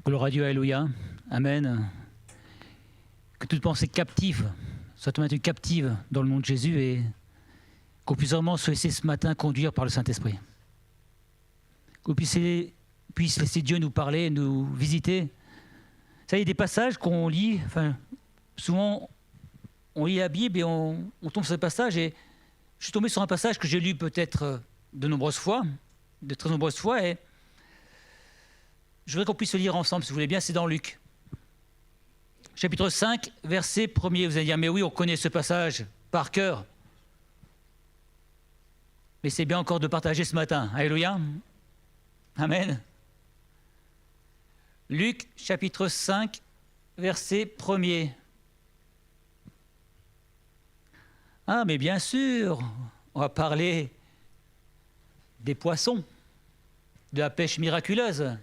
Gloire à Dieu, alléluia. Amen. Que toute pensée captive soit maintenue captive dans le nom de Jésus et qu'on puisse vraiment se laisser ce matin conduire par le Saint-Esprit. Qu'on puisse laisser Dieu nous parler, nous visiter. Ça y est, des passages qu'on lit, souvent on lit la Bible et on tombe sur ces passages et je suis tombé sur un passage que j'ai lu peut-être de très nombreuses fois et je voudrais qu'on puisse le lire ensemble, si vous voulez bien, c'est dans Luc. Chapitre 5, verset 1er. Vous allez dire, mais oui, on connaît ce passage par cœur. Mais c'est bien encore de partager ce matin. Alléluia. Amen. Luc, chapitre 5, verset 1er. Ah, mais bien sûr, on va parler des poissons, de la pêche miraculeuse.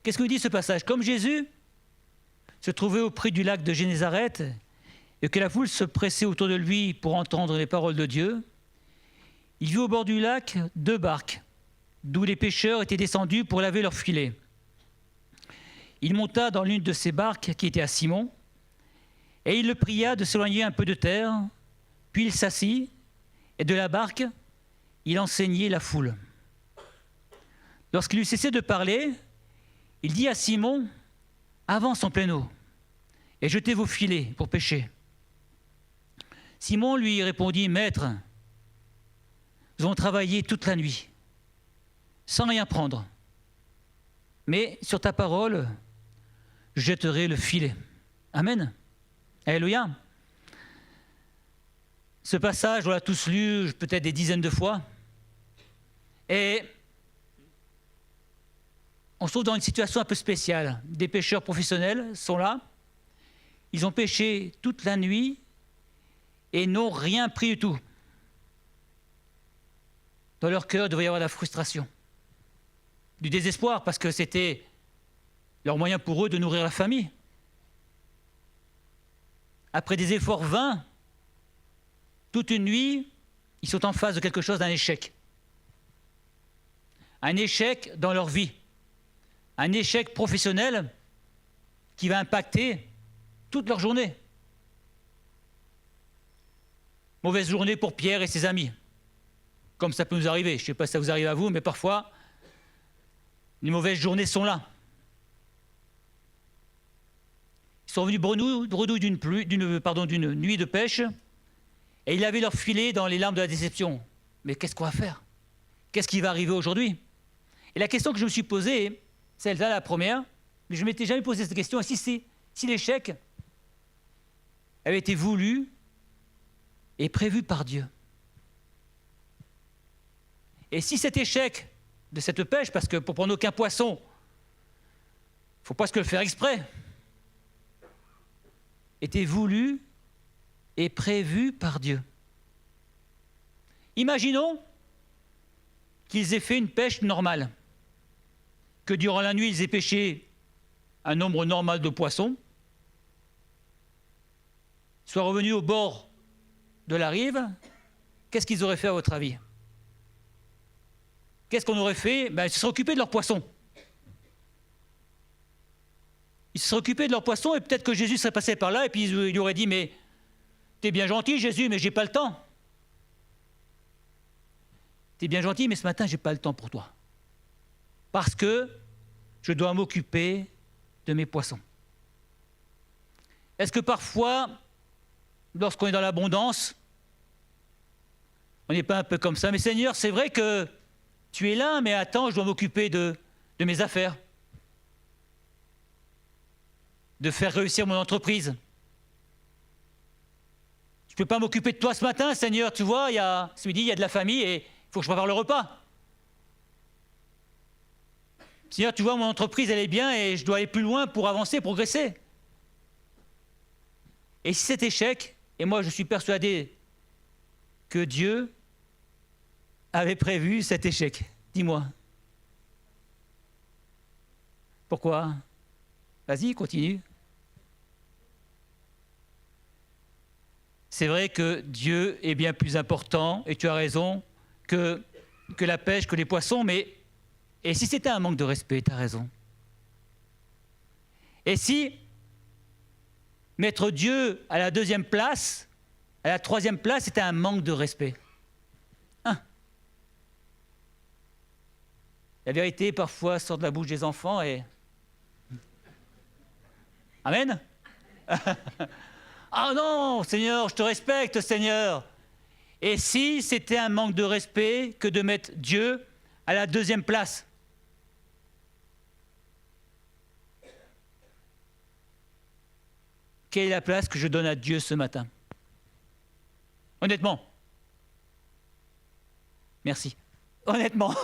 Qu'est-ce que dit ce passage? Comme Jésus se trouvait auprès du lac de Génézareth et que la foule se pressait autour de lui pour entendre les paroles de Dieu, il vit au bord du lac 2 barques, d'où les pêcheurs étaient descendus pour laver leurs filets. Il monta dans l'une de ces barques qui était à Simon, et il le pria de s'éloigner un peu de terre, puis il s'assit, et de la barque, il enseignait la foule. Lorsqu'il eut cessé de parler, il dit à Simon, « Avance en pleine eau, et jetez vos filets pour pêcher. » Simon lui répondit, « Maître, nous avons travaillé toute la nuit, sans rien prendre. Mais sur ta parole, je jetterai le filet. » Amen. Alléluia. Ce passage, on l'a tous lu peut-être des dizaines de fois. Et on se trouve dans une situation un peu spéciale. Des pêcheurs professionnels sont là. Ils ont pêché toute la nuit et n'ont rien pris du tout. Dans leur cœur, il devait y avoir de la frustration, du désespoir, parce que c'était leur moyen pour eux de nourrir la famille. Après des efforts vains, toute une nuit, ils sont en face de quelque chose, d'un échec. Un échec dans leur vie. Un échec professionnel qui va impacter toute leur journée. Mauvaise journée pour Pierre et ses amis. Comme ça peut nous arriver. Je ne sais pas si ça vous arrive à vous, mais parfois, les mauvaises journées sont là. Ils sont venus bredouilles d'une nuit de pêche et ils avaient leur filet dans les larmes de la déception. Mais qu'est-ce qu'on va faire? Qu'est-ce qui va arriver aujourd'hui? Et la question que je me suis posée, celle-là, la première, mais je ne m'étais jamais posé cette question, si l'échec avait été voulu et prévu par Dieu. Et si cet échec de cette pêche, parce que pour prendre aucun poisson, il ne faut presque le faire exprès, était voulu et prévu par Dieu. Imaginons qu'ils aient fait une pêche normale, que durant la nuit, ils aient pêché un nombre normal de poissons, soient revenus au bord de la rive, qu'est-ce qu'ils auraient fait à votre avis? Qu'est-ce qu'on aurait fait? Ils se seraient occupés de leurs poissons. Ils se seraient occupés de leurs poissons et peut-être que Jésus serait passé par là et puis il lui aurait dit, mais t'es bien gentil Jésus, mais j'ai pas le temps. T'es bien gentil, mais ce matin, j'ai pas le temps pour toi. Parce que je dois m'occuper de mes poissons. Est-ce que parfois, lorsqu'on est dans l'abondance, on n'est pas un peu comme ça? Mais Seigneur, c'est vrai que tu es là, mais attends, je dois m'occuper de mes affaires, de faire réussir mon entreprise. Je ne peux pas m'occuper de toi ce matin, Seigneur, tu vois, ce midi, il y a de la famille et il faut que je prépare le repas. Seigneur, tu vois, mon entreprise, elle est bien et je dois aller plus loin pour avancer, progresser. Et si cet échec, et moi je suis persuadé que Dieu avait prévu cet échec, dis-moi. Pourquoi? Vas-y, continue. C'est vrai que Dieu est bien plus important, et tu as raison, que la pêche, que les poissons, mais et si c'était un manque de respect, tu as raison. Et si mettre Dieu à la deuxième place, à la troisième place, c'était un manque de respect? Hein? La vérité, parfois, sort de la bouche des enfants et... Amen. Ah non, Seigneur, je te respecte, Seigneur. Et si c'était un manque de respect que de mettre Dieu à la deuxième place? Quelle est la place que je donne à Dieu ce matin? Honnêtement. Merci. Honnêtement.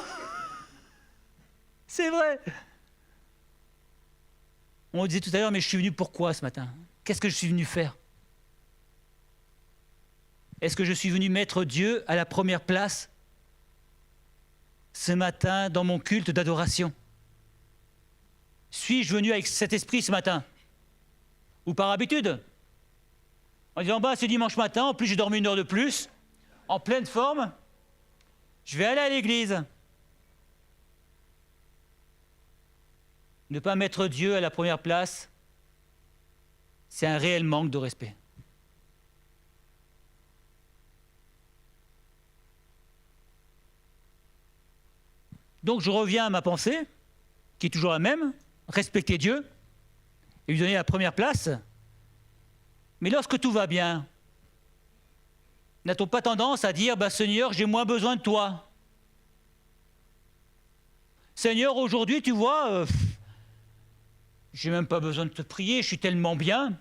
C'est vrai. On disait tout à l'heure, mais je suis venu pourquoi ce matin? Qu'est-ce que je suis venu faire? Est-ce que je suis venu mettre Dieu à la première place ce matin dans mon culte d'adoration? Suis-je venu avec cet esprit ce matin? Ou par habitude? En disant, bah, c'est dimanche matin, en plus j'ai dormi 1 heure de plus, en pleine forme, je vais aller à l'église. Ne pas mettre Dieu à la première place, c'est un réel manque de respect. Donc je reviens à ma pensée, qui est toujours la même, respecter Dieu et lui donner la première place. Mais lorsque tout va bien, n'a-t-on pas tendance à dire, bah, Seigneur, j'ai moins besoin de toi? Seigneur, aujourd'hui, tu vois, j'ai même pas besoin de te prier, je suis tellement bien.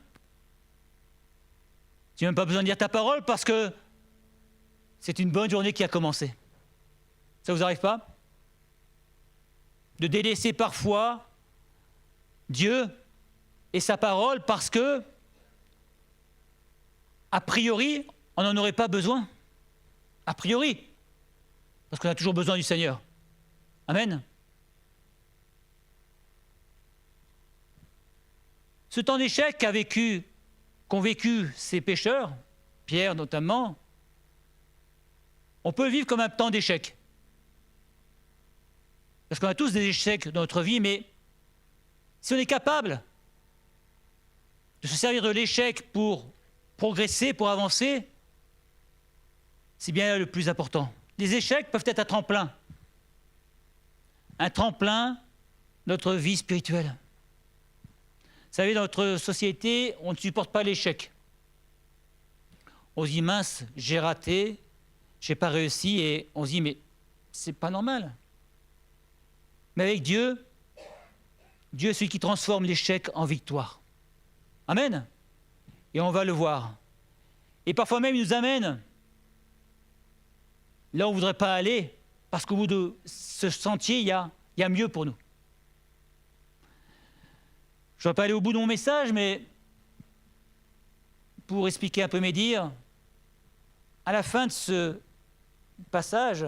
J'ai même pas besoin de dire ta parole parce que c'est une bonne journée qui a commencé. Ça vous arrive pas? De délaisser parfois Dieu et sa parole parce que, a priori, on n'en aurait pas besoin. A priori. Parce qu'on a toujours besoin du Seigneur. Amen. Ce temps d'échec qu'ont vécu ces pécheurs, Pierre notamment, on peut le vivre comme un temps d'échec. Parce qu'on a tous des échecs dans notre vie, mais si on est capable de se servir de l'échec pour progresser, pour avancer, c'est bien là le plus important. Les échecs peuvent être un tremplin de notre vie spirituelle. Vous savez, dans notre société, on ne supporte pas l'échec. On se dit, mince, j'ai raté, j'ai pas réussi, et on se dit, mais c'est pas normal. Mais avec Dieu, Dieu est celui qui transforme l'échec en victoire. Amen. Et on va le voir. Et parfois même, il nous amène là où on ne voudrait pas aller, parce qu'au bout de ce sentier, il y a mieux pour nous. Je ne vais pas aller au bout de mon message, mais pour expliquer un peu mes dires, à la fin de ce passage,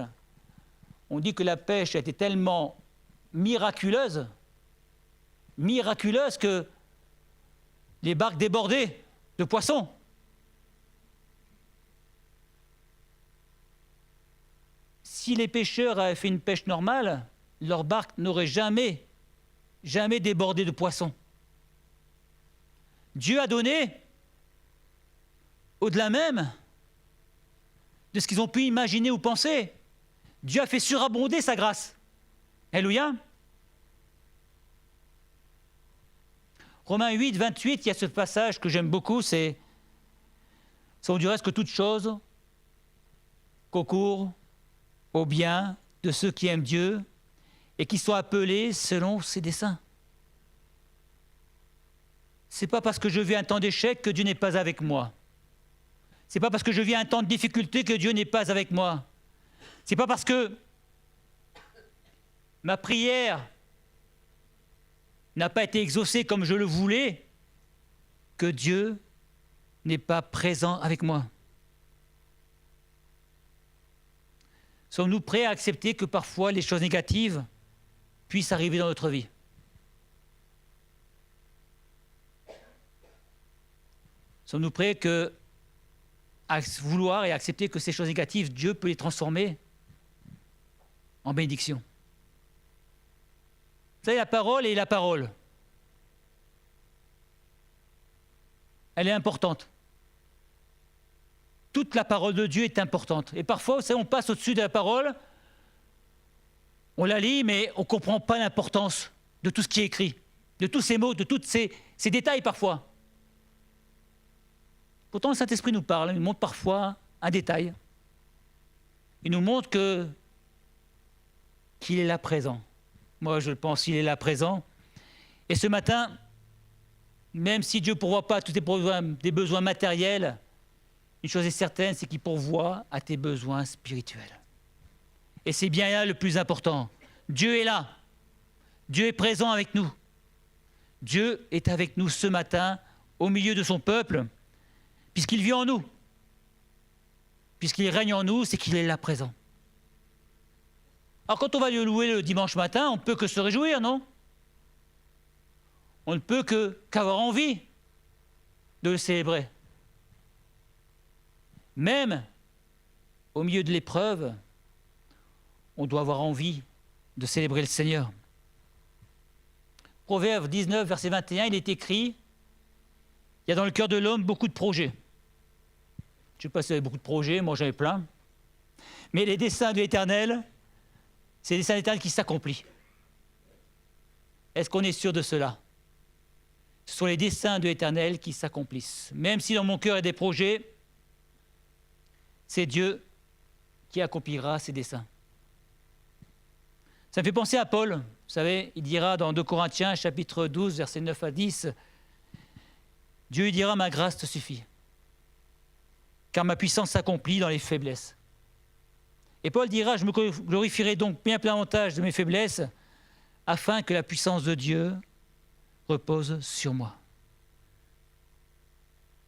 on dit que la pêche a été tellement miraculeuse que les barques débordaient de poissons. Si les pêcheurs avaient fait une pêche normale, leur barque n'aurait jamais débordé de poissons. Dieu a donné, au-delà même de ce qu'ils ont pu imaginer ou penser, Dieu a fait surabonder sa grâce. Alléluia. Romains 8, 28, il y a ce passage que j'aime beaucoup, c'est « Savons du reste que toute chose concourt au bien de ceux qui aiment Dieu et qui sont appelés selon ses desseins. » C'est pas parce que je vis un temps d'échec que Dieu n'est pas avec moi. C'est pas parce que je vis un temps de difficulté que Dieu n'est pas avec moi. C'est pas parce que ma prière n'a pas été exaucée comme je le voulais que Dieu n'est pas présent avec moi. Sommes-nous prêts à accepter que parfois les choses négatives puissent arriver dans notre vie? Sommes-nous prêts à vouloir et accepter que ces choses négatives, Dieu peut les transformer en bénédiction? Vous savez, la parole est la parole. elle est importante. Toute la parole de Dieu est importante. Et parfois, vous savez, on passe au-dessus de la parole, on la lit, mais on ne comprend pas l'importance de tout ce qui est écrit, de tous ces mots, de tous ces détails parfois. Pourtant, le Saint-Esprit nous parle, il nous montre parfois un détail. Il nous montre qu'il est là présent. Moi, je le pense, il est là présent. Et ce matin, même si Dieu ne pourvoit pas à tous tes besoins matériels, une chose est certaine, c'est qu'il pourvoit à tes besoins spirituels. Et c'est bien là le plus important. Dieu est là. Dieu est présent avec nous. Dieu est avec nous ce matin, au milieu de son peuple, puisqu'il vit en nous. Puisqu'il règne en nous, c'est qu'il est là présent. Alors quand on va le louer le dimanche matin, on ne peut que se réjouir, non? On ne peut qu'avoir envie de le célébrer. Même au milieu de l'épreuve, on doit avoir envie de célébrer le Seigneur. Proverbe 19, verset 21, il est écrit « Il y a dans le cœur de l'homme beaucoup de projets. » Je ne sais pas si vous avez beaucoup de projets, moi j'en ai plein. Mais les desseins de l'Éternel, c'est les desseins de l'Éternel qui s'accomplissent. Est-ce qu'on est sûr de cela? Ce sont les desseins de l'Éternel qui s'accomplissent. Même si dans mon cœur il y a des projets, c'est Dieu qui accomplira ses desseins. Ça me fait penser à Paul. Vous savez, il dira dans 2 Corinthiens, chapitre 12, versets 9 à 10, « Dieu lui dira, ma grâce te suffit, car ma puissance s'accomplit dans les faiblesses. » Et Paul dira, « Je me glorifierai donc bien davantage de mes faiblesses, afin que la puissance de Dieu repose sur moi. »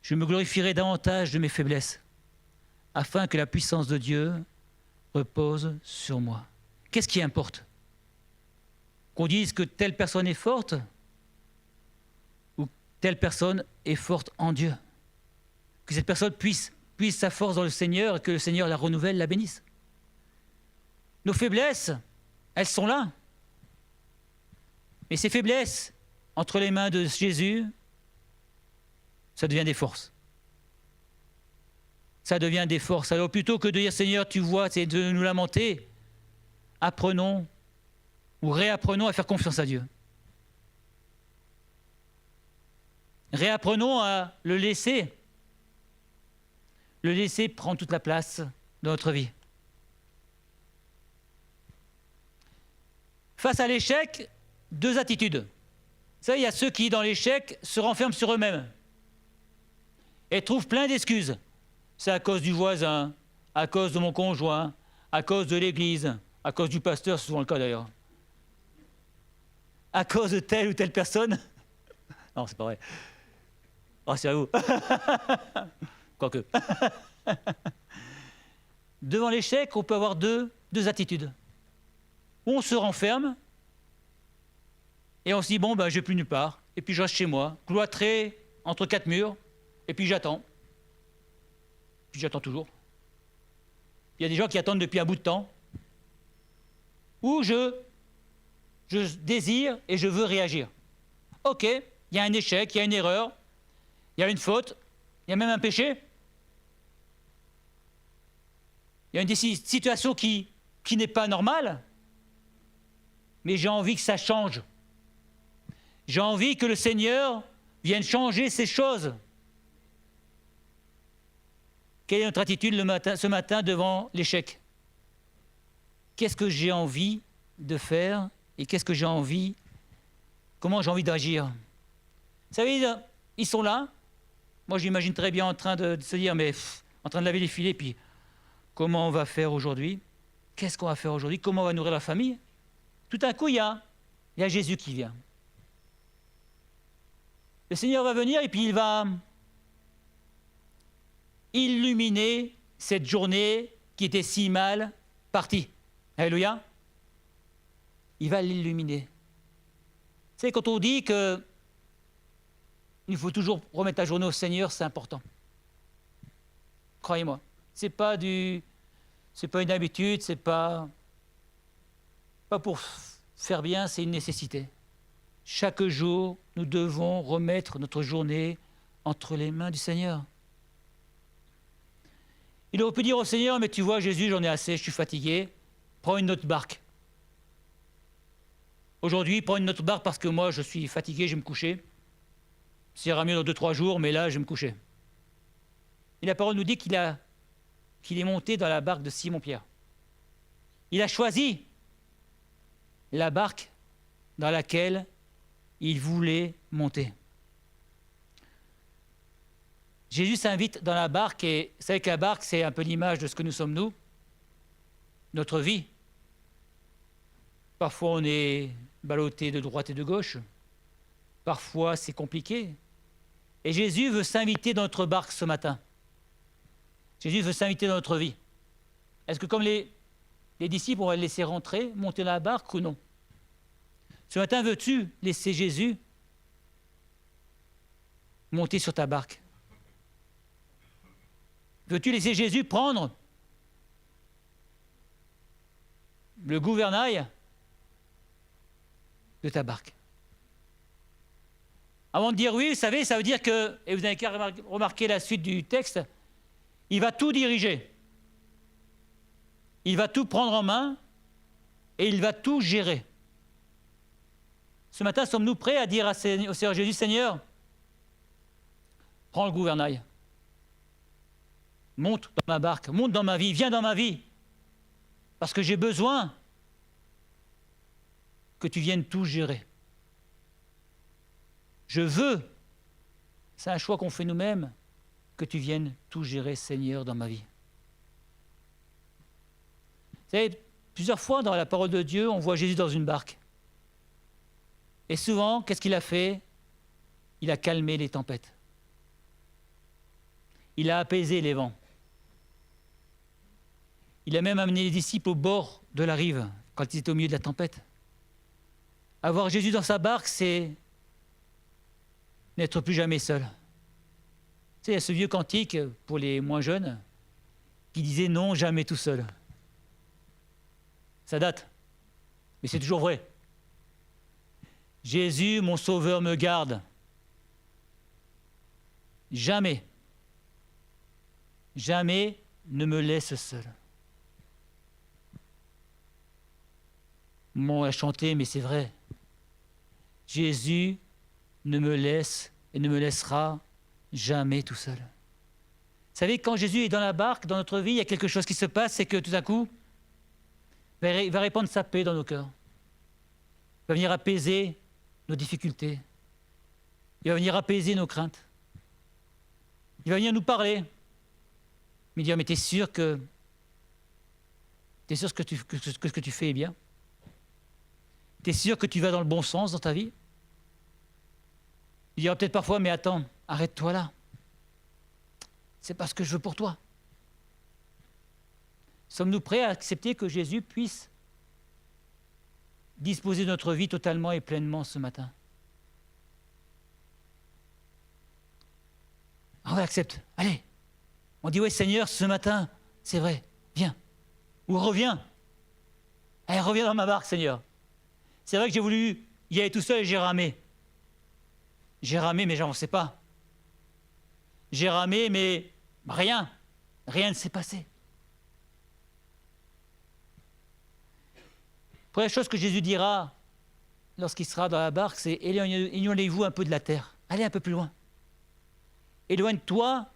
Je me glorifierai davantage de mes faiblesses, afin que la puissance de Dieu repose sur moi. Qu'est-ce qui importe? Qu'on dise que telle personne est forte ou telle personne est forte en Dieu. Que cette personne puisse sa force dans le Seigneur et que le Seigneur la renouvelle, la bénisse. Nos faiblesses, elles sont là. Mais ces faiblesses, entre les mains de Jésus, ça devient des forces. Ça devient des forces. Alors plutôt que de dire « Seigneur, tu vois », c'est de nous lamenter, apprenons ou réapprenons à faire confiance à Dieu. Réapprenons à le laisser prendre toute la place dans notre vie. Face à l'échec, 2 attitudes. Vous savez, il y a ceux qui, dans l'échec, se renferment sur eux-mêmes et trouvent plein d'excuses. C'est à cause du voisin, à cause de mon conjoint, à cause de l'église, à cause du pasteur, c'est souvent le cas d'ailleurs. À cause de telle ou telle personne. Non, c'est pas vrai. Oh, c'est à vous. Quoique. Devant l'échec, on peut avoir deux attitudes. Ou on se renferme et on se dit, bon, ben, je ne vais plus nulle part. Et puis je reste chez moi, cloîtré entre 4 murs, et puis j'attends. Puis j'attends toujours. Il y a des gens qui attendent depuis un bout de temps. Ou je désire et je veux réagir. Ok, il y a un échec, il y a une erreur, il y a une faute, il y a même un péché. Il y a une situation qui n'est pas normale, mais j'ai envie que ça change. J'ai envie que le Seigneur vienne changer ces choses. Quelle est notre attitude ce matin devant l'échec? Qu'est-ce que j'ai envie de faire et qu'est-ce que j'ai envie, comment j'ai envie d'agir? Vous savez, ils sont là. Moi, j'imagine très bien en train de se dire, mais en train de laver les filets, puis comment on va faire aujourd'hui? Qu'est-ce qu'on va faire aujourd'hui? Comment on va nourrir la famille? Tout à coup, il y a Jésus qui vient. Le Seigneur va venir et puis il va illuminer cette journée qui était si mal partie. Alléluia. Il va l'illuminer. C'est quand on dit que il faut toujours remettre la journée au Seigneur, c'est important. Croyez-moi. C'est pas une habitude, c'est pas pour faire bien, c'est une nécessité. Chaque jour, nous devons remettre notre journée entre les mains du Seigneur. Il aurait pu dire au Seigneur, mais tu vois Jésus, j'en ai assez, je suis fatigué, prends une autre barque. Aujourd'hui, prends une autre barque parce que moi je suis fatigué, je vais me coucher. Ça ira mieux dans 2-3 jours, mais là je vais me coucher. Et la parole nous dit qu'il est monté dans la barque de Simon-Pierre. Il a choisi la barque dans laquelle il voulait monter. Jésus s'invite dans la barque, et vous savez que la barque, c'est un peu l'image de ce que nous sommes nous, notre vie. Parfois, on est ballotté de droite et de gauche. Parfois, c'est compliqué. Et Jésus veut s'inviter dans notre barque ce matin. Jésus veut s'inviter dans notre vie. Est-ce que comme les disciples, on va le laisser rentrer, monter dans la barque ou non? Ce matin, veux-tu laisser Jésus monter sur ta barque? Veux-tu laisser Jésus prendre le gouvernail de ta barque? Avant de dire oui, vous savez, ça veut dire que, et vous avez qu'à remarquer la suite du texte, il va tout diriger. Il va tout prendre en main et il va tout gérer. Ce matin, sommes-nous prêts à dire au Seigneur Jésus, Seigneur, prends le gouvernail. Monte dans ma barque, monte dans ma vie, viens dans ma vie. Parce que j'ai besoin que tu viennes tout gérer. Je veux, c'est un choix qu'on fait nous-mêmes, que tu viennes tout gérer, Seigneur, dans ma vie. Vous savez, plusieurs fois dans la parole de Dieu, on voit Jésus dans une barque. Et souvent, qu'est-ce qu'il a fait? Il a calmé les tempêtes. Il a apaisé les vents. Il a même amené les disciples au bord de la rive, quand ils étaient au milieu de la tempête. Avoir Jésus dans sa barque, c'est n'être plus jamais seul. Tu sais, il y a ce vieux cantique, pour les moins jeunes, qui disait « Non, jamais tout seul ». Ça date, mais c'est toujours vrai. Jésus, mon sauveur, me garde. Jamais, jamais ne me laisse seul. On a chanté, mais c'est vrai. Jésus ne me laisse et ne me laissera jamais tout seul. Vous savez, quand Jésus est dans la barque, dans notre vie, il y a quelque chose qui se passe, c'est que tout à coup, il va répandre sa paix dans nos cœurs. Il va venir apaiser nos difficultés. Il va venir apaiser nos craintes. Il va venir nous parler. Me dire, mais t'es sûr que ce que tu fais est bien? T'es sûr que tu vas dans le bon sens dans ta vie? Il dira peut-être parfois, mais attends, arrête-toi là. C'est pas ce que je veux pour toi. Sommes-nous prêts à accepter que Jésus puisse disposer de notre vie totalement et pleinement ce matin? On accepte. Allez. On dit, oui Seigneur, ce matin, c'est vrai, viens. Ou reviens. Allez, reviens dans ma barque, Seigneur. C'est vrai que j'ai voulu y aller tout seul et j'ai ramé. J'ai ramé, mais j'avançais pas. J'ai ramé, mais rien ne s'est passé. Première chose que Jésus dira lorsqu'il sera dans la barque, c'est éloignez-vous un peu de la terre. Allez un peu plus loin. Éloigne-toi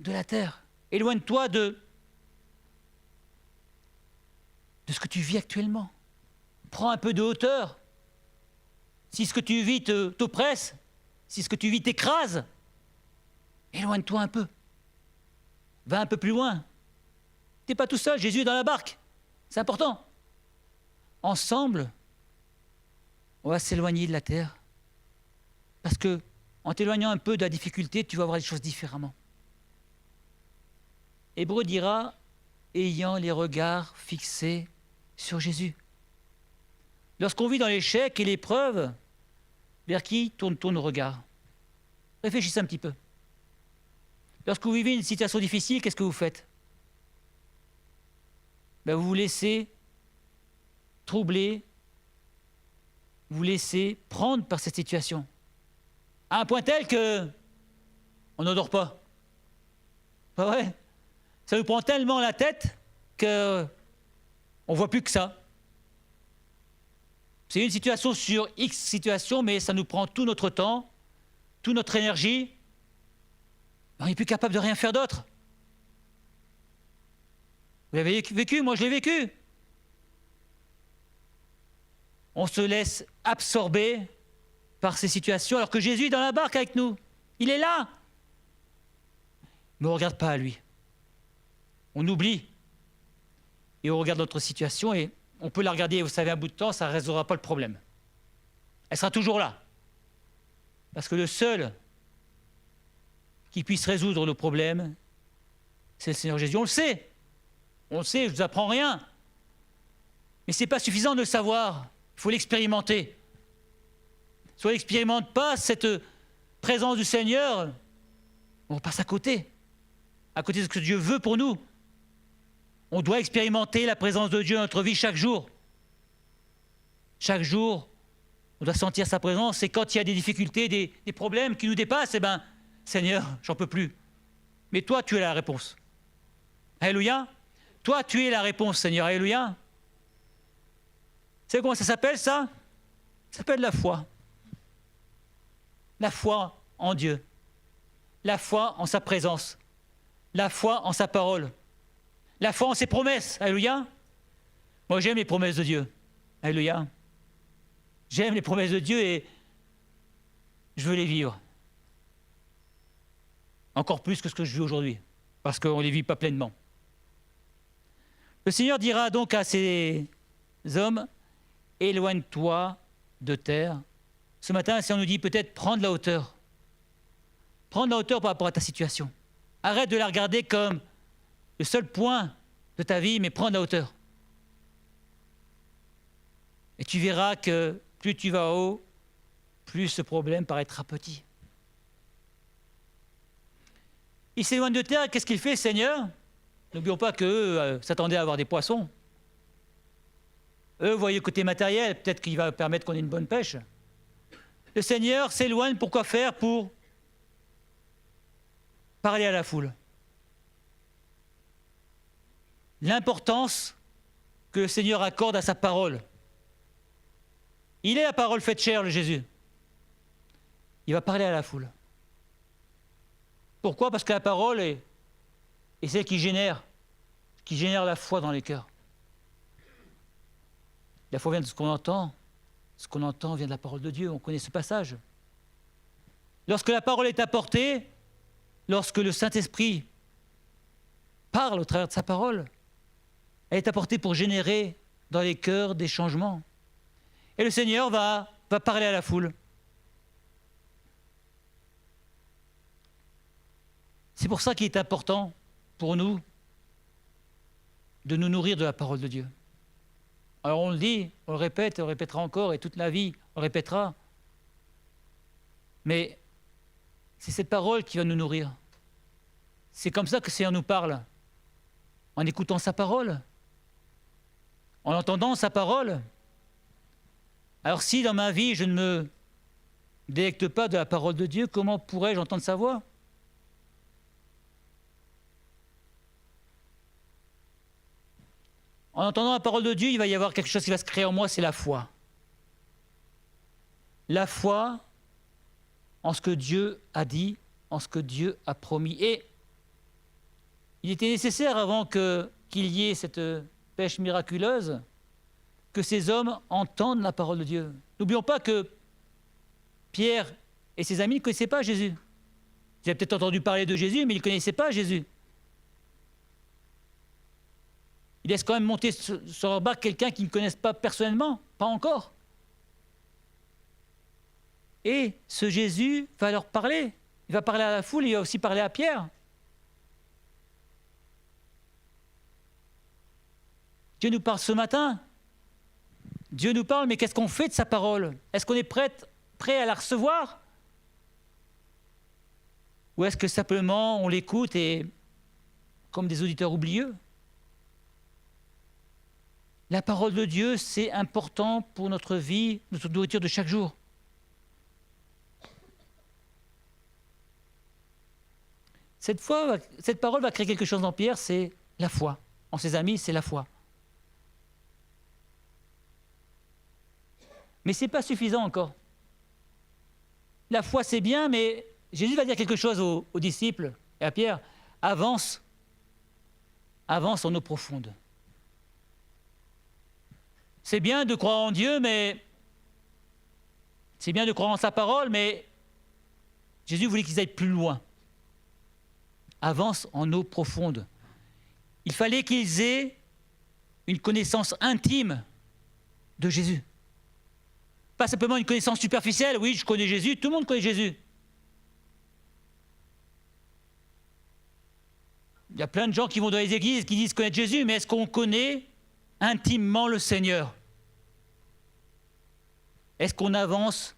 de la terre. Éloigne-toi de ce que tu vis actuellement. Prends un peu de hauteur. Si ce que tu vis t'oppresse, si ce que tu vis t'écrase, éloigne-toi un peu. Va un peu plus loin. Tu n'es pas tout seul, Jésus est dans la barque. C'est important. Ensemble, on va s'éloigner de la terre. Parce que, en t'éloignant un peu de la difficulté, tu vas voir les choses différemment. Hébreu dira, ayant les regards fixés sur Jésus. Lorsqu'on vit dans l'échec et l'épreuve, vers qui tourne ton regard? Réfléchissez un petit peu. Lorsque vous vivez une situation difficile, qu'est-ce que vous faites? Vous vous laissez troubler, vous laissez prendre par cette situation. À un point tel que on n'en dort pas. Pas vrai? Ça nous prend tellement la tête qu'on ne voit plus que ça. C'est une situation sur X situation, mais ça nous prend tout notre temps, toute notre énergie. On n'est plus capable de rien faire d'autre. Vous l'avez vécu, moi je l'ai vécu. On se laisse absorber par ces situations alors que Jésus est dans la barque avec nous. Il est là. Mais on ne regarde pas à lui. On oublie. Et on regarde notre situation et on peut la regarder, vous savez, un bout de temps, ça ne résoudra pas le problème. Elle sera toujours là. Parce que le seul qui puisse résoudre nos problèmes, c'est le Seigneur Jésus. On le sait. On le sait, je ne vous apprends rien. Mais ce n'est pas suffisant de le savoir. Il faut l'expérimenter. Si on n'expérimente pas cette présence du Seigneur, on passe à côté de ce que Dieu veut pour nous. On doit expérimenter la présence de Dieu dans notre vie chaque jour. Chaque jour, on doit sentir sa présence. Et quand il y a des difficultés, des problèmes qui nous dépassent, eh bien, Seigneur, j'en peux plus. Mais toi, tu es la réponse. Alléluia. Toi, tu es la réponse, Seigneur. Alléluia. Vous savez comment ça s'appelle, ça? Ça s'appelle la foi. La foi en Dieu. La foi en sa présence. La foi en sa parole. La foi en ses promesses. Alléluia. Moi, j'aime les promesses de Dieu. Alléluia. J'aime les promesses de Dieu et je veux les vivre. Encore plus que ce que je vis aujourd'hui. Parce qu'on ne les vit pas pleinement. Le Seigneur dira donc à ces hommes, éloigne-toi de terre. Ce matin, si on nous dit peut-être prends de la hauteur. Prends de la hauteur par rapport à ta situation. Arrête de la regarder comme le seul point de ta vie, mais prends de la hauteur. Et tu verras que plus tu vas haut, plus ce problème paraîtra petit. Il s'éloigne de terre, qu'est-ce qu'il fait, Seigneur? N'oublions pas qu'eux s'attendaient à avoir des poissons. Eux voyaient le côté matériel, peut-être qu'il va permettre qu'on ait une bonne pêche. Le Seigneur s'éloigne, pourquoi faire? Pour parler à la foule. L'importance que le Seigneur accorde à sa parole. Il est la parole faite chair, le Jésus. Il va parler à la foule. Pourquoi? Parce que la parole est celle qui génère la foi dans les cœurs. La foi vient de ce qu'on entend. Ce qu'on entend vient de la parole de Dieu. On connaît ce passage. Lorsque la parole est apportée, lorsque le Saint-Esprit parle au travers de sa parole, elle est apportée pour générer dans les cœurs des changements. Et le Seigneur va parler à la foule. C'est pour ça qu'il est important pour nous de nous nourrir de la parole de Dieu. Alors on le dit, on le répète, on le répétera encore, et toute la vie, on le répétera. Mais c'est cette parole qui va nous nourrir. C'est comme ça que le Seigneur nous parle. En écoutant sa parole. En entendant sa parole. Alors si dans ma vie, je ne me délecte pas de la parole de Dieu, comment pourrais-je entendre sa voix? En entendant la parole de Dieu, il va y avoir quelque chose qui va se créer en moi, c'est la foi. La foi en ce que Dieu a dit, en ce que Dieu a promis. Et il était nécessaire, avant qu'il y ait cette pêche miraculeuse, que ces hommes entendent la parole de Dieu. N'oublions pas que Pierre et ses amis ne connaissaient pas Jésus. Ils avaient peut-être entendu parler de Jésus, mais ils ne connaissaient pas Jésus. Ils laissent quand même monter sur leur barque quelqu'un qu'ils ne connaissent pas personnellement, pas encore. Et ce Jésus va leur parler. Il va parler à la foule, il va aussi parler à Pierre. Dieu nous parle ce matin. Dieu nous parle, mais qu'est-ce qu'on fait de sa parole? Est-ce qu'on est prêt à la recevoir? Ou est-ce que simplement on l'écoute et comme des auditeurs oublieux? La parole de Dieu, c'est important pour notre vie, notre nourriture de chaque jour. Cette parole va créer quelque chose en Pierre, c'est la foi. En ses amis, c'est la foi. Mais ce n'est pas suffisant encore. La foi, c'est bien, mais Jésus va dire quelque chose aux disciples et à Pierre. Avance en eau profonde. C'est bien de croire en Dieu, mais c'est bien de croire en sa parole, mais Jésus voulait qu'ils aillent plus loin. Avance en eau profonde. Il fallait qu'ils aient une connaissance intime de Jésus. Pas simplement une connaissance superficielle, oui, je connais Jésus, tout le monde connaît Jésus. Il y a plein de gens qui vont dans les églises qui disent connaître Jésus, mais est-ce qu'on connaît intimement le Seigneur? Est-ce qu'on avance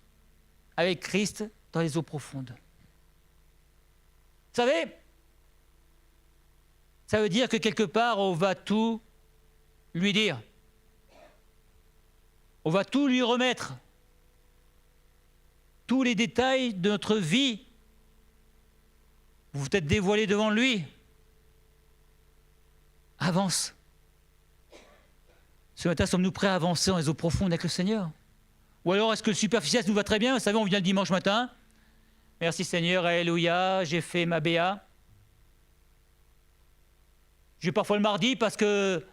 avec Christ dans les eaux profondes? Vous savez, ça veut dire que quelque part, on va tout lui dire. On va tout lui remettre. Tous les détails de notre vie, vous vous êtes dévoilés devant lui. Avance. Ce matin, sommes-nous prêts à avancer dans les eaux profondes avec le Seigneur? Ou alors, est-ce que le superficiel nous va très bien? Vous savez, on vient le dimanche matin. Merci Seigneur, alléluia, j'ai fait ma BA. Je vais parfois le mardi parce que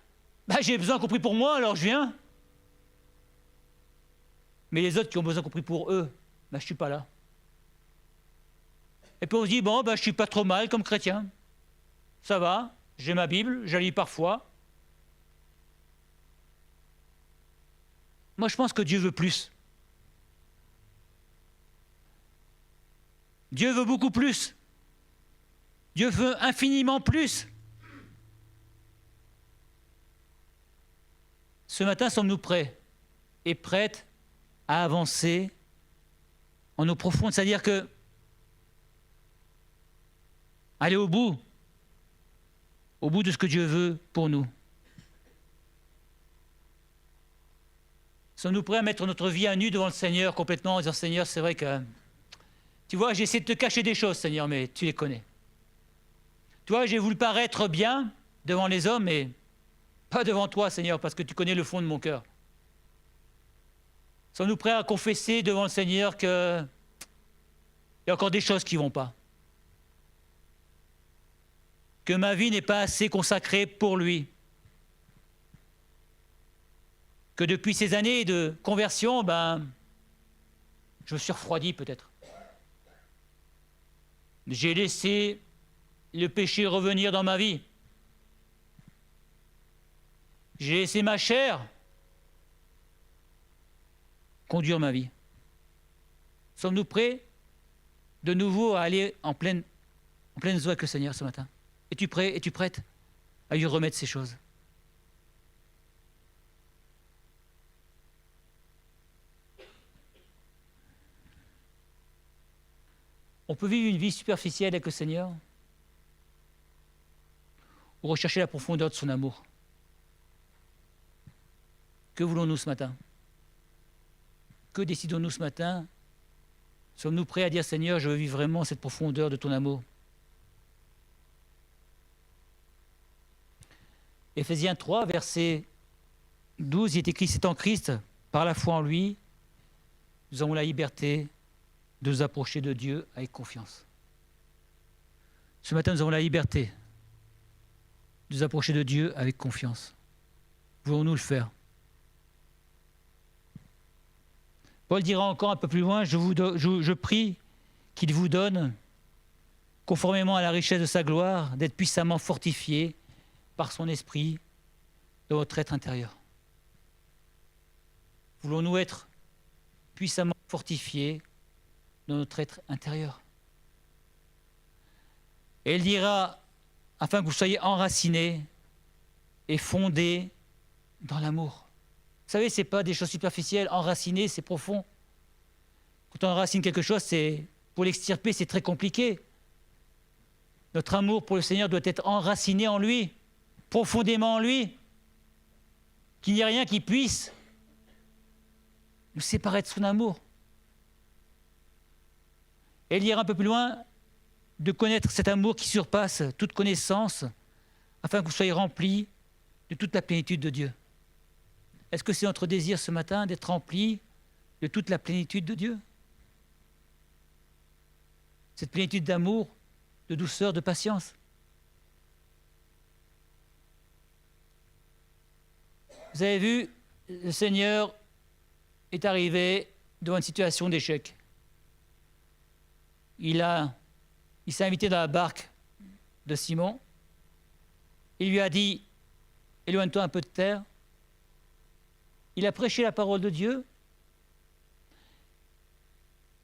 j'ai besoin qu'on prie pour moi, alors je viens. Mais les autres qui ont besoin qu'on prie pour eux, je ne suis pas là. Et puis on se dit, je ne suis pas trop mal comme chrétien. Ça va, j'ai ma Bible, je la lis parfois. Moi, je pense que Dieu veut plus. Dieu veut beaucoup plus. Dieu veut infiniment plus. Ce matin, sommes-nous prêts et prêtes à avancer en eau profonde, c'est-à-dire que aller au bout de ce que Dieu veut pour nous. Sommes-nous prêts à mettre notre vie à nu devant le Seigneur complètement en disant, Seigneur, c'est vrai que, tu vois, j'ai essayé de te cacher des choses, Seigneur, mais tu les connais. Tu vois, j'ai voulu paraître bien devant les hommes, mais pas devant toi, Seigneur, parce que tu connais le fond de mon cœur. Sommes-nous prêts à confesser devant le Seigneur qu'il y a encore des choses qui ne vont pas? Que ma vie n'est pas assez consacrée pour lui? Que depuis ces années de conversion, je me suis refroidi peut-être. J'ai laissé le péché revenir dans ma vie. J'ai laissé ma chair conduire ma vie. Sommes-nous prêts de nouveau à aller en pleine eau avec le Seigneur ce matin? Es-tu prêt, es-tu prête à lui remettre ces choses? On peut vivre une vie superficielle avec le Seigneur ou rechercher la profondeur de son amour. Que voulons-nous ce matin? Que décidons-nous ce matin? Sommes-nous prêts à dire, Seigneur, je veux vivre vraiment cette profondeur de ton amour? Éphésiens 3, verset 12, il est écrit, c'est en Christ, par la foi en lui, nous avons la liberté de nous approcher de Dieu avec confiance. Ce matin, nous avons la liberté de nous approcher de Dieu avec confiance. Voulons-nous le faire? Paul dira encore un peu plus loin, je prie qu'il vous donne, conformément à la richesse de sa gloire, d'être puissamment fortifié par son esprit dans votre être intérieur. Voulons-nous être puissamment fortifiés dans notre être intérieur? Et il dira, afin que vous soyez enracinés et fondés dans l'amour. Vous savez, ce n'est pas des choses superficielles. Enraciner, c'est profond. Quand on enracine quelque chose, pour l'extirper, c'est très compliqué. Notre amour pour le Seigneur doit être enraciné en lui, profondément en lui, qu'il n'y ait rien qui puisse nous séparer de son amour. Et lire un peu plus loin, de connaître cet amour qui surpasse toute connaissance, afin que vous soyez remplis de toute la plénitude de Dieu. Est-ce que c'est notre désir ce matin d'être remplis de toute la plénitude de Dieu? Cette plénitude d'amour, de douceur, de patience. Vous avez vu, le Seigneur est arrivé devant une situation d'échec. Il s'est invité dans la barque de Simon. Il lui a dit, éloigne-toi un peu de terre. Il a prêché la parole de Dieu.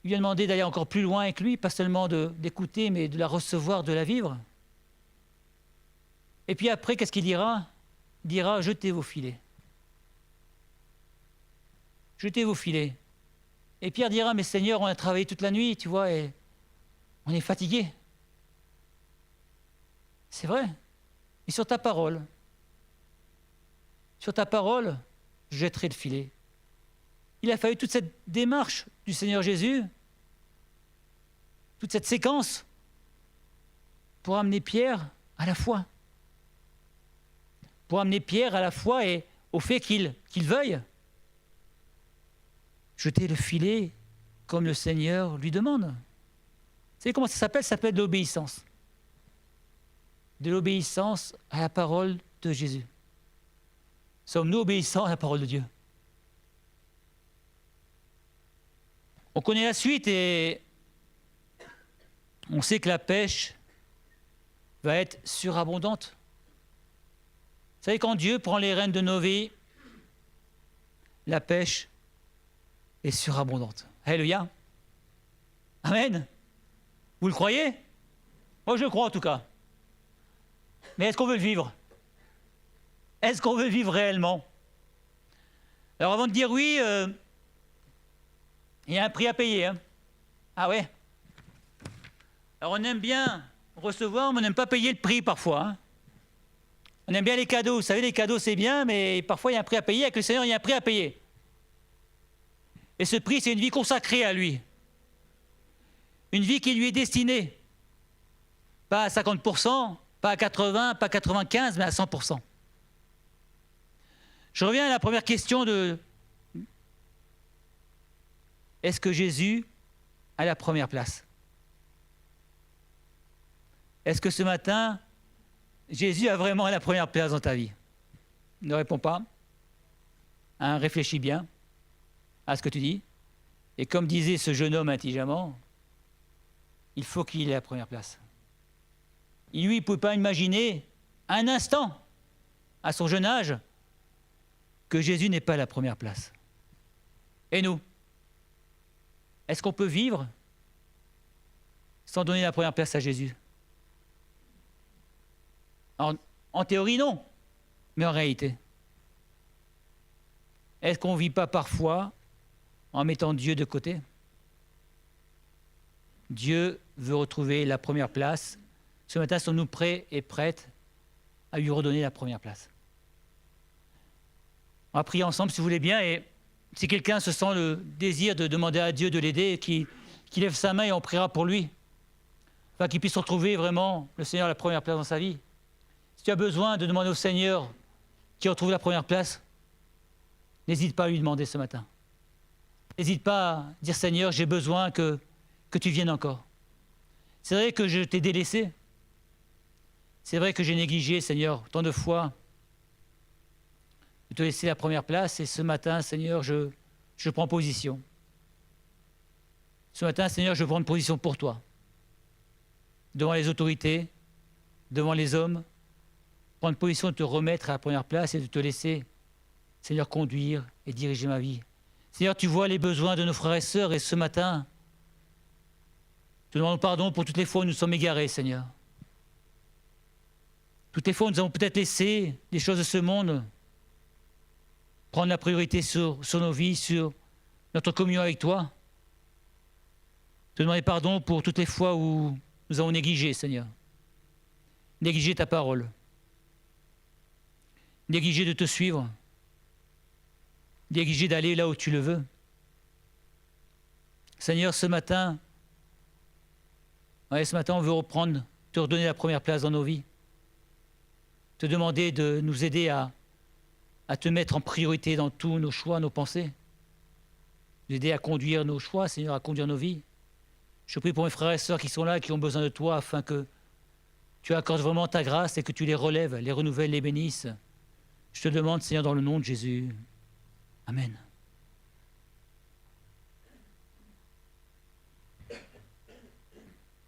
Il lui a demandé d'aller encore plus loin avec lui, pas seulement d'écouter, mais de la recevoir, de la vivre. Et puis après, qu'est-ce qu'il dira? Il dira, jetez vos filets. Jetez vos filets. Et Pierre dira, mais Seigneur, on a travaillé toute la nuit, tu vois, et on est fatigué. C'est vrai. Mais sur ta parole, je jetterai le filet. Il a fallu toute cette démarche du Seigneur Jésus, toute cette séquence, pour amener Pierre à la foi. Pour amener Pierre à la foi et au fait qu'il veuille jeter le filet comme le Seigneur lui demande. Vous savez comment ça s'appelle? Ça s'appelle de l'obéissance. De l'obéissance à la parole de Jésus. Sommes-nous obéissants à la parole de Dieu? On connaît la suite et on sait que la pêche va être surabondante. Vous savez, quand Dieu prend les rênes de nos vies, la pêche est surabondante. Alléluia. Amen. Vous le croyez? Moi, je le crois en tout cas. Mais est-ce qu'on veut le vivre? Est-ce qu'on veut le vivre réellement? Alors avant de dire oui, il y a un prix à payer. Hein? Ah ouais? Alors on aime bien recevoir, mais on n'aime pas payer le prix parfois. Hein? On aime bien les cadeaux. Vous savez, les cadeaux c'est bien, mais parfois il y a un prix à payer. Avec le Seigneur, il y a un prix à payer. Et ce prix, c'est une vie consacrée à lui. Une vie qui lui est destinée. Pas à 50%, pas à 80%, pas à 95%, mais à 100%. Je reviens à la première question de... Est-ce que Jésus a la première place? Est-ce que ce matin, Jésus a vraiment la première place dans ta vie? Ne réponds pas. Hein, réfléchis bien à ce que tu dis. Et comme disait ce jeune homme intelligemment, il faut qu'il ait la première place. Et lui, il ne pouvait pas imaginer un instant, à son jeune âge, que Jésus n'est pas la première place. Et nous? Est-ce qu'on peut vivre sans donner la première place à Jésus? En théorie, non, mais en réalité. Est-ce qu'on ne vit pas parfois en mettant Dieu de côté? Dieu veut retrouver la première place. Ce matin, sommes-nous prêts et prêtes à lui redonner la première place? On va prier ensemble, si vous voulez bien, et si quelqu'un se sent le désir de demander à Dieu de l'aider, qu'il lève sa main et on priera pour lui, afin qu'il puisse retrouver vraiment le Seigneur à la première place dans sa vie. Si tu as besoin de demander au Seigneur qu'il retrouve la première place, n'hésite pas à lui demander ce matin. N'hésite pas à dire, Seigneur, j'ai besoin que tu viennes encore. C'est vrai que je t'ai délaissé. C'est vrai que j'ai négligé, Seigneur, tant de fois, de te laisser la première place. Et ce matin, Seigneur, je prends position. Ce matin, Seigneur, je prends une position pour toi. Devant les autorités, devant les hommes, prendre position de te remettre à la première place et de te laisser, Seigneur, conduire et diriger ma vie. Seigneur, tu vois les besoins de nos frères et sœurs, et ce matin, te demandons pardon pour toutes les fois où nous sommes égarés, Seigneur. Toutes les fois où nous avons peut-être laissé les choses de ce monde prendre la priorité sur nos vies, sur notre communion avec toi. Te demander pardon pour toutes les fois où nous avons négligé, Seigneur. Négligé ta parole. Négligé de te suivre. Négligé d'aller là où tu le veux. Seigneur, ce matin, Ouais, ce matin, on veut reprendre, te redonner la première place dans nos vies. Te demander de nous aider à te mettre en priorité dans tous nos choix, nos pensées. Nous aider à conduire nos choix, Seigneur, à conduire nos vies. Je prie pour mes frères et sœurs qui sont là, qui ont besoin de toi, afin que tu accordes vraiment ta grâce et que tu les relèves, les renouvelles, les bénisses. Je te demande, Seigneur, dans le nom de Jésus. Amen.